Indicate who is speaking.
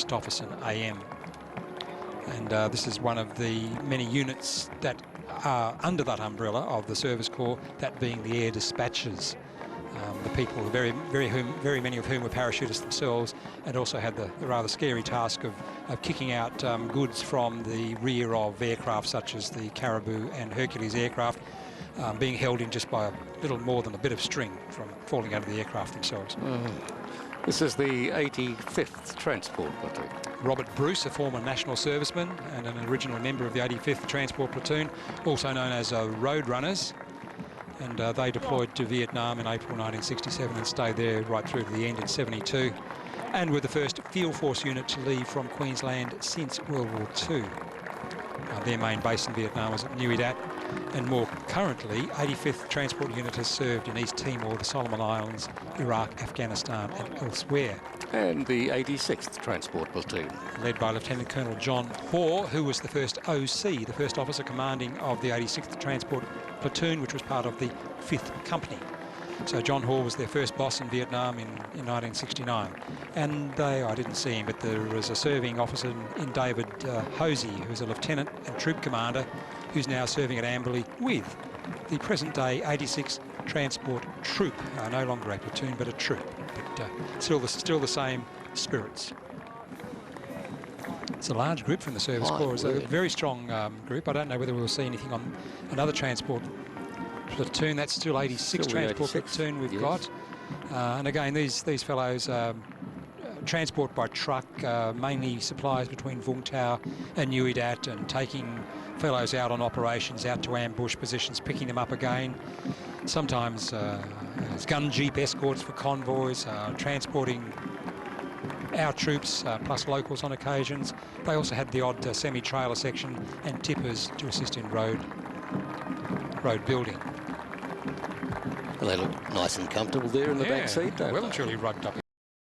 Speaker 1: 1st Officer AM. And this is one of the many units that are under that umbrella of the Service Corps, that being the air dispatchers. The people, very many of whom were parachutists themselves, and also had the rather scary task of kicking out goods from the rear of aircraft such as the Caribou and Hercules aircraft, being held in just by a little more than a bit of string from falling out of the aircraft themselves.
Speaker 2: This is the 85th Transport Platoon.
Speaker 1: Robert Bruce, a former national serviceman and an original member of the 85th Transport Platoon, also known as Roadrunners. And they deployed to Vietnam in April 1967 and stayed there right through to the end in 72, and were the first field force unit to leave from Queensland since World War II. Their main base in Vietnam was at Nui Dat, and more currently, 85th Transport Unit has served in East Timor, the Solomon Islands, Iraq, Afghanistan and elsewhere.
Speaker 2: And the 86th Transport Platoon,
Speaker 1: led by Lieutenant Colonel John Hoare, who was the first OC, the first officer commanding of the 86th Transport Platoon, which was part of the 5th Company. So John Hoare was their first boss in Vietnam in 1969. And I didn't see him, but there was a serving officer in David Hosey, who's a lieutenant and troop commander, who's now serving at Amberley with the present-day 86th Transport Troop, no longer a platoon, but a troop, but still the same spirits. It's a large group from the Service Corps. It's a very strong group. I don't know whether we'll see anything on another transport platoon. That's still 86th Transport Platoon we've got. And again, these fellows transport by truck, mainly supplies between Vung Tau and Nui Dat, and taking fellows out on operations, out to ambush positions, picking them up again. Sometimes as gun jeep escorts for convoys, transporting our troops plus locals on occasions. They also had the odd semi-trailer section and tippers to assist in road building.
Speaker 2: Well, they look nice and comfortable there in the back seat, don't
Speaker 1: well
Speaker 2: they?
Speaker 1: and truly rugged up.